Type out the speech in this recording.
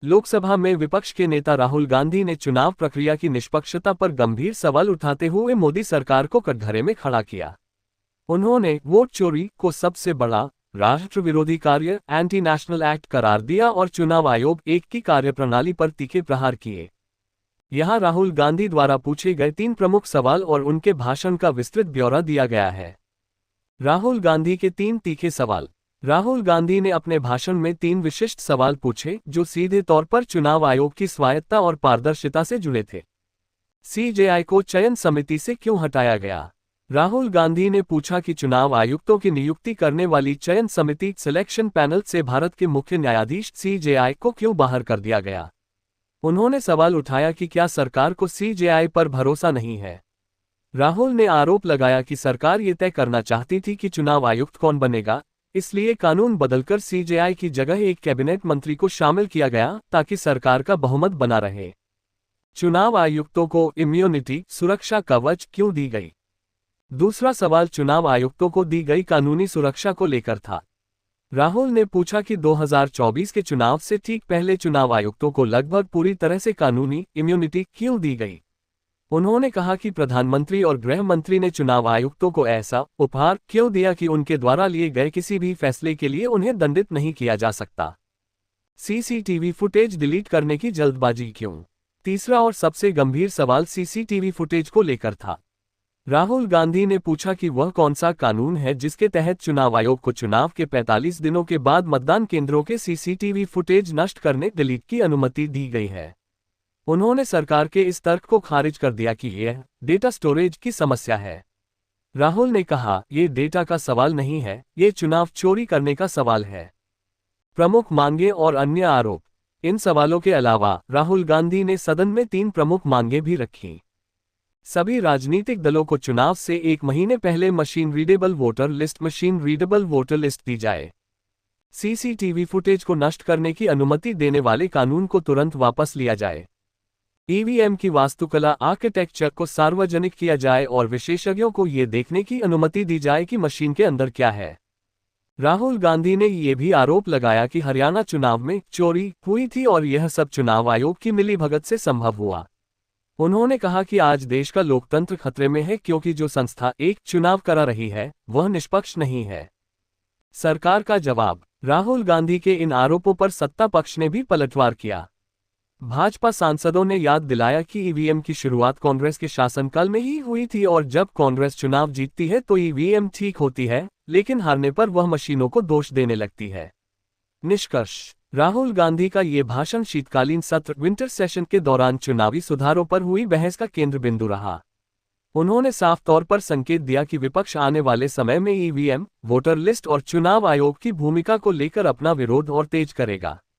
लोकसभा में विपक्ष के नेता राहुल गांधी ने चुनाव प्रक्रिया की निष्पक्षता पर गंभीर सवाल उठाते हुए मोदी सरकार को कटघरे में खड़ा किया। उन्होंने वोट चोरी को सबसे बड़ा राष्ट्र विरोधी कार्य एंटी नेशनल एक्ट करार दिया और चुनाव आयोग एक की कार्यप्रणाली पर तीखे प्रहार किए। यहां राहुल गांधी द्वारा पूछे गए 3 प्रमुख सवाल और उनके भाषण का विस्तृत ब्यौरा दिया गया है। राहुल गांधी के 3 तीखे सवाल। राहुल गांधी ने अपने भाषण में 3 विशिष्ट सवाल पूछे जो सीधे तौर पर चुनाव आयोग की स्वायत्तता और पारदर्शिता से जुड़े थे। सीजेआई को चयन समिति से क्यों हटाया गया? राहुल गांधी ने पूछा कि चुनाव आयुक्तों की नियुक्ति करने वाली चयन समिति सिलेक्शन पैनल से भारत के मुख्य न्यायाधीश सीजेआई को क्यों बाहर कर दिया गया। उन्होंने सवाल उठाया कि क्या सरकार को सीजेआई पर भरोसा नहीं है। राहुल ने आरोप लगाया कि सरकार ये तय करना चाहती थी कि चुनाव आयुक्त कौन बनेगा, इसलिए कानून बदलकर सीजेआई की जगह एक कैबिनेट मंत्री को शामिल किया गया ताकि सरकार का बहुमत बना रहे। चुनाव आयुक्तों को इम्यूनिटी सुरक्षा कवच क्यों दी गई? दूसरा सवाल चुनाव आयुक्तों को दी गई कानूनी सुरक्षा को लेकर था। राहुल ने पूछा कि 2024 के चुनाव से ठीक पहले चुनाव आयुक्तों को लगभग पूरी तरह से कानूनी इम्यूनिटी क्यों दी गई। उन्होंने कहा कि प्रधानमंत्री और गृह मंत्री ने चुनाव आयुक्तों को ऐसा उपहार क्यों दिया कि उनके द्वारा लिए गए किसी भी फैसले के लिए उन्हें दंडित नहीं किया जा सकता। सीसीटीवी फुटेज डिलीट करने की जल्दबाजी क्यों? तीसरा और सबसे गंभीर सवाल सीसीटीवी फुटेज को लेकर था। राहुल गांधी ने पूछा कि वह कौन सा कानून है जिसके तहत चुनाव आयोग को चुनाव के 45 दिनों के बाद मतदान केंद्रों के सीसीटीवी फुटेज नष्ट करने डिलीट की अनुमति दी गई है। उन्होंने सरकार के इस तर्क को खारिज कर दिया कि यह डेटा स्टोरेज की समस्या है। राहुल ने कहा, ये डेटा का सवाल नहीं है, ये चुनाव चोरी करने का सवाल है। प्रमुख मांगे और अन्य आरोप। इन सवालों के अलावा राहुल गांधी ने सदन में 3 प्रमुख मांगे भी रखीं। सभी राजनीतिक दलों को चुनाव से 1 महीने पहले मशीन रीडेबल वोटर लिस्ट दी जाए। सीसीटीवी फुटेज को नष्ट करने की अनुमति देने वाले कानून को तुरंत वापस लिया जाए। ईवीएम की वास्तुकला आर्किटेक्चर को सार्वजनिक किया जाए और विशेषज्ञों को ये देखने की अनुमति दी जाए कि मशीन के अंदर क्या है। राहुल गांधी ने ये भी आरोप लगाया कि हरियाणा चुनाव में चोरी हुई थी और यह सब चुनाव आयोग की मिलीभगत से संभव हुआ। उन्होंने कहा कि आज देश का लोकतंत्र खतरे में है क्योंकि जो संस्था एक चुनाव करा रही है वह निष्पक्ष नहीं है। सरकार का जवाब। राहुल गांधी के इन आरोपों पर सत्ता पक्ष ने भी पलटवार किया। भाजपा सांसदों ने याद दिलाया कि ईवीएम की शुरुआत कांग्रेस के शासनकाल में ही हुई थी और जब कांग्रेस चुनाव जीतती है तो ईवीएम ठीक होती है, लेकिन हारने पर वह मशीनों को दोष देने लगती है। निष्कर्ष। राहुल गांधी का ये भाषण शीतकालीन सत्र विंटर सेशन के दौरान चुनावी सुधारों पर हुई बहस का केंद्र बिंदु रहा। उन्होंने साफ तौर पर संकेत दिया कि विपक्ष आने वाले समय में ईवीएम, वोटर लिस्ट और चुनाव आयोग की भूमिका को लेकर अपना विरोध और तेज करेगा।